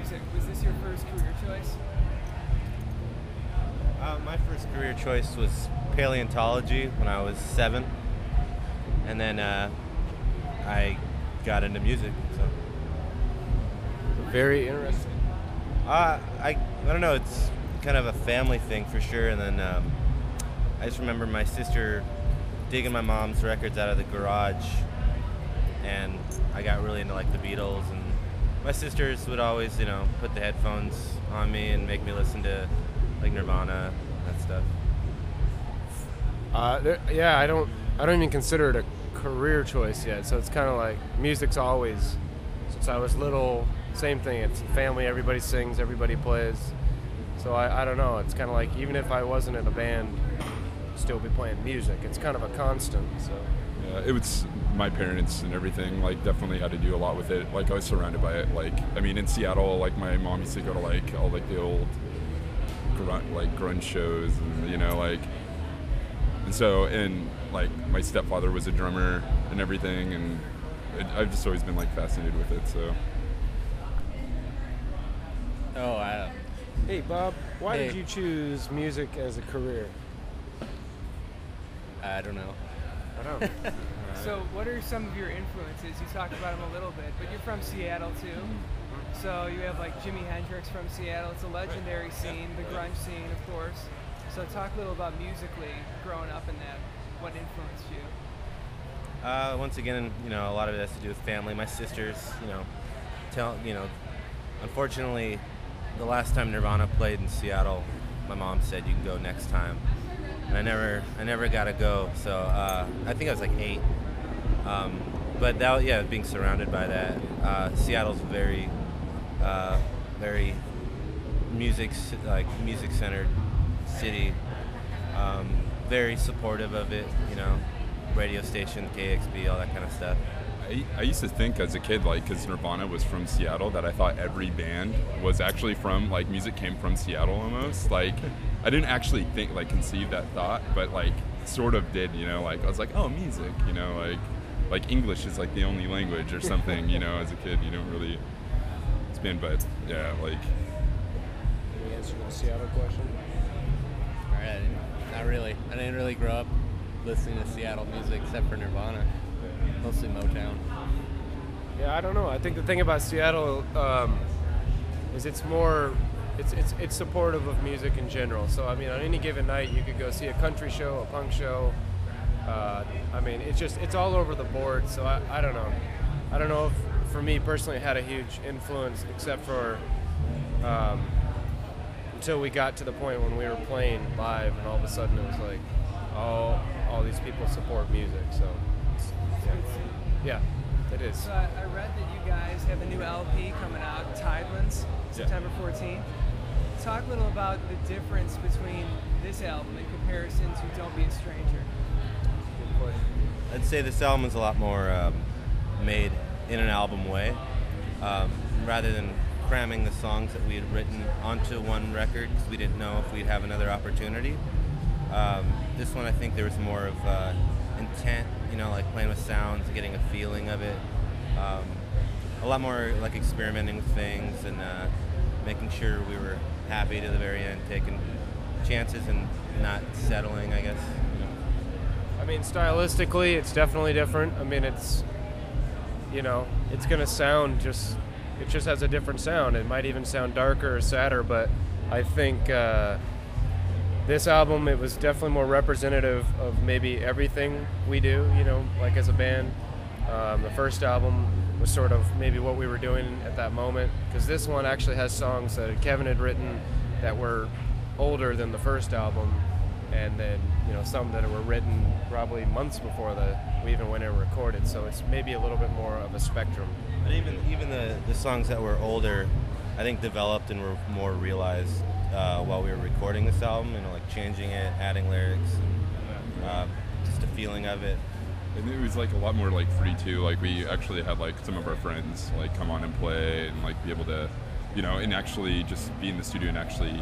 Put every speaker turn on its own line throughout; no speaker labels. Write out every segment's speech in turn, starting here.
music. Was this your first career choice?
My first career choice was paleontology when I was 7, and then I got into music. So.
Very interesting.
I don't know. It's kind of a family thing for sure. And then I just remember my sister digging my mom's records out of the garage, and I got really into like the Beatles. And my sisters would always, put the headphones on me and make me listen to like Nirvana, that stuff.
I don't even consider it a career choice yet. So it's kind of like music's always, since I was little. Same thing. It's family. Everybody sings. Everybody plays. So I don't know. It's kind of like even if I wasn't in a band, I'd still be playing music. It's kind of a constant. So.
Yeah, it was my parents and everything. Like definitely had to do a lot with it. Like I was surrounded by it. Like I mean, in Seattle, like my mom used to go to like all like the old grunge shows, and and so like my stepfather was a drummer and everything, and I've just always been like fascinated with it. So.
Hey, Bob, why did you choose music as a career?
I don't know.
So what are some of your influences? You talked about them a little bit, but you're from Seattle too. So you have like Jimi Hendrix from Seattle. It's a legendary scene, the grunge scene, of course. So talk a little about musically growing up in that. What influenced you?
Once again, a lot of it has to do with family. My sisters, unfortunately, the last time Nirvana played in Seattle, my mom said you can go next time, and I never got to go. So I think I was like 8, but being surrounded by that, Seattle's very, very music-centered city, very supportive of it. Radio station, KXB, all that kind of stuff.
I used to think as a kid, like, because Nirvana was from Seattle, that I thought every band was actually from, like, music came from Seattle almost. Like, I didn't actually conceive that thought, but, like, sort of did, like, I was like, oh, music, like English is, like, the only language or something, as a kid, you don't really spin, but, yeah, like.
Any answer to the Seattle question?
All right, not really. I didn't really grow up listening to Seattle music except for Nirvana. Mostly Motown.
Yeah, I don't know. I think the thing about Seattle is it's supportive of music in general. So I mean, on any given night, you could go see a country show, a punk show. I mean, it's all over the board. So I don't know. I don't know if for me personally it had a huge influence, except for until we got to the point when we were playing live, and all of a sudden it was like, all these people support music. So. Yeah, it is.
So I read that you guys have a new LP coming out, Tidelands, September 14th. Talk a little about the difference between this album in comparison to Don't Be a Stranger.
Good question.
I'd say this album is a lot more made in an album way, rather than cramming the songs that we had written onto one record because we didn't know if we'd have another opportunity. This one, I think there was more of intent, like playing with sounds, getting a feeling of it. A lot more like experimenting with things and making sure we were happy to the very end, taking chances and not settling, I guess.
I mean, stylistically, it's definitely different. I mean, it's going to sound it just has a different sound. It might even sound darker or sadder, but I think this album, it was definitely more representative of maybe everything we do, like as a band. The first album was sort of maybe what we were doing at that moment, because this one actually has songs that Kevin had written that were older than the first album, and then some that were written probably months before we even went and recorded. So it's maybe a little bit more of a spectrum.
But even the songs that were older, I think developed and were more realized while we were recording this album, like changing it, adding lyrics, and, just a feeling of it.
And it was like a lot more like free too. Like we actually had like some of our friends like come on and play and like be able to, and actually just be in the studio and actually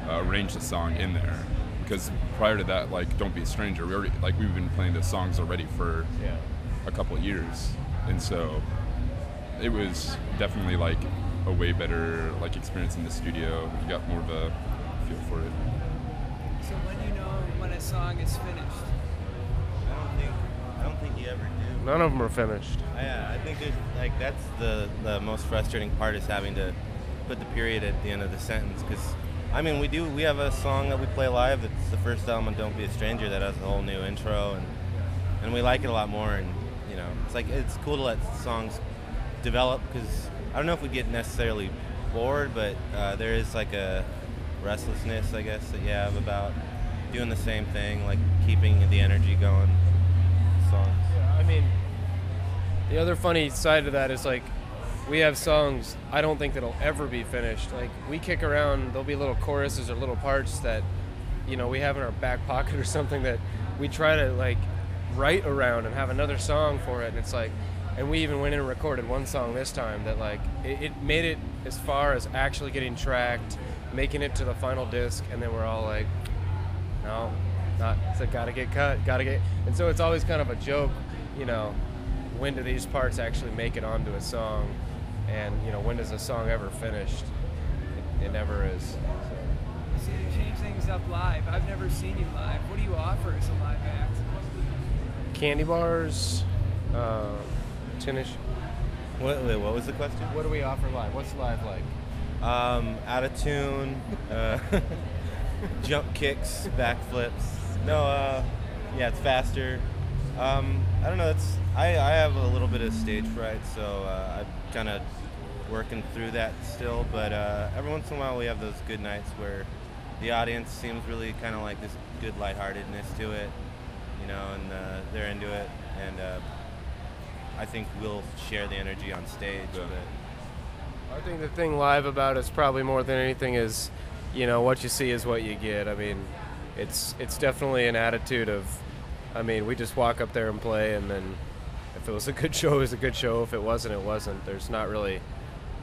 arrange the song in there. Because prior to that, like Don't Be a Stranger, we've been playing the songs already for a couple of years, and so it was definitely like a way better like experience in the studio. You got more of a feel for it.
So when do you know when a song is finished?
I don't think you ever do.
None of them are finished.
Yeah, I think that's the most frustrating part, is having to put the period at the end of the sentence. Because I mean, we have a song that we play live that's the first album on Don't Be a Stranger that has a whole new intro, and we like it a lot more. And you know, it's cool to let songs develop, because I don't know if we get necessarily bored, but there is like a restlessness, I guess, that you have about doing the same thing, like keeping the energy going. Songs.
Yeah, I mean, the other funny side of that is like, we have songs I don't think that'll ever be finished. Like, we kick around, there'll be little choruses or little parts that, you know, we have in our back pocket or something that we try to like write around and have another song for it. And it's like, and we even went in and recorded one song this time that like, it made it as far as actually getting tracked, making it to the final disc, and then we're all like, no, not, so gotta get cut, and so it's always kind of a joke, you know, when do these parts actually make it onto a song, and you know, when does a song ever finished? It never is.
So you change things up live. I've never seen you live. What do you offer as a live act?
Candy bars, tinnish.
What was the question?
What do we offer live? What's live like?
Out of tune, jump kicks, backflips. No, yeah, it's faster. I don't know. I have a little bit of stage fright, so I'm kind of working through that still. But every once in a while, we have those good nights where the audience seems really kind of like this good lightheartedness to it, you know, and they're into it. And I think we'll share the energy on stage.
Yeah.
But I think the thing live about us probably more than anything is, you know, what you see is what you get. I mean, it's definitely an attitude of, I mean, we just walk up there and play, and then if it was a good show, it was a good show. If it wasn't, it wasn't. There's not really,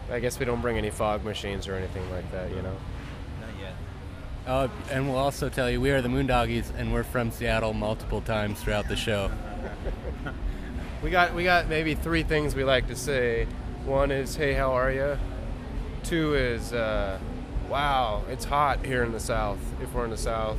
I guess we don't bring any fog machines or anything like that, you know?
Not yet.
And we'll also tell you, we are the Moondoggies, and we're from Seattle multiple times throughout the show.
We got maybe 3 things we like to say. One is, hey, how are you? 2 is, wow, it's hot here in the South, if we're in the South.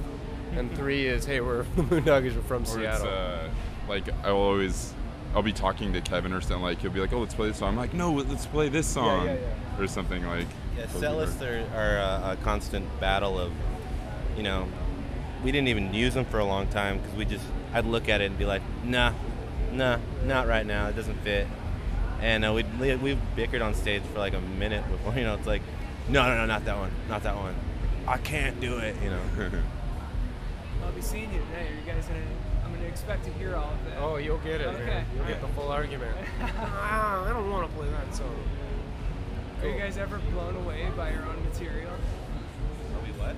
And 3 is, hey, we're the Moondoggies, we're from Seattle.
It's, like, I'll be talking to Kevin or something, like, he'll be like, oh, let's play this song. I'm like, no, let's play this song.
Yeah.
Or something like.
Yeah, set lists are a constant battle of, you know, we didn't even use them for a long time because I'd look at it and be like, nah, not right now, it doesn't fit. And we bickered on stage for like a minute before, you know, it's like, no, not that one. I can't do it, you know.
I'll be seeing you today. I'm gonna expect to hear all of that.
Oh, you'll get it,
Okay.
man. You'll get the full argument. I don't want to play that song.
Are you guys ever blown away by your own material?
Are we what?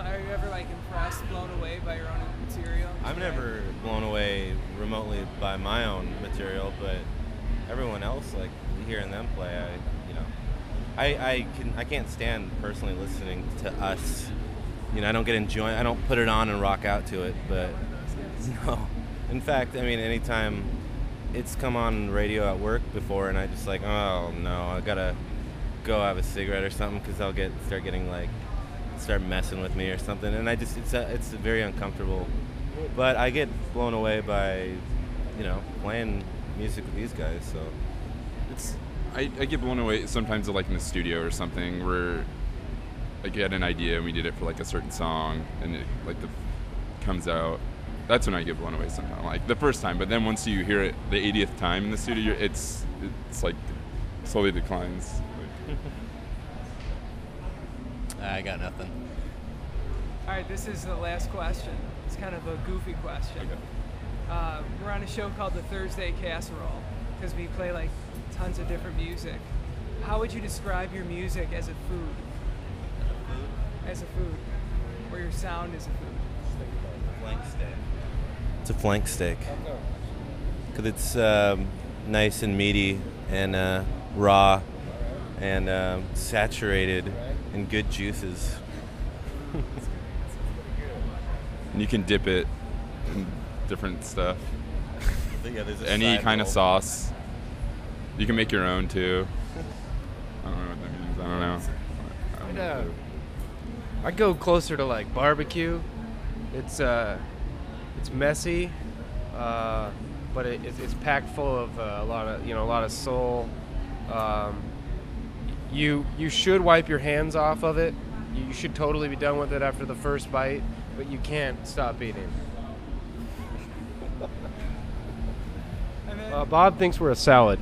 Are you ever like impressed, blown away by your own material?
I'm never blown away remotely by my own material, but everyone else, like hearing them play, I can't stand personally listening to us. You know, I don't put it on and rock out to it, but no. In fact, I mean, anytime it's come on radio at work before, and I just like, oh no, I gotta go have a cigarette or something because I'll start messing with me or something, and it's very uncomfortable. But I get blown away by, you know, playing music with these guys. So
I get blown away sometimes, like in the studio or something, where I get an idea and we did it for like a certain song, and it comes out. That's when I get blown away somehow, like the first time. But then once you hear it the 80th time in the studio, it's like slowly declines.
I got nothing.
All right, this is the last question. It's kind of a goofy question.
Okay.
We're on a show called the Thursday Casserole because we play like tons of different music. How would you describe your music as a food? As a food, or your sound as a food?
Flank steak. It's a flank steak. Because it's nice and meaty and raw and saturated in good juices.
And you can dip it in different stuff.
Yeah, there's a
Any
side
kind of
roll.
sauce. You can make your own too. I don't know what that means. I don't know.
I go closer to like barbecue. It's messy, but it's packed full of a lot of soul. You should wipe your hands off of it. You should totally be done with it after the first bite, but you can't stop eating. Bob thinks we're a salad.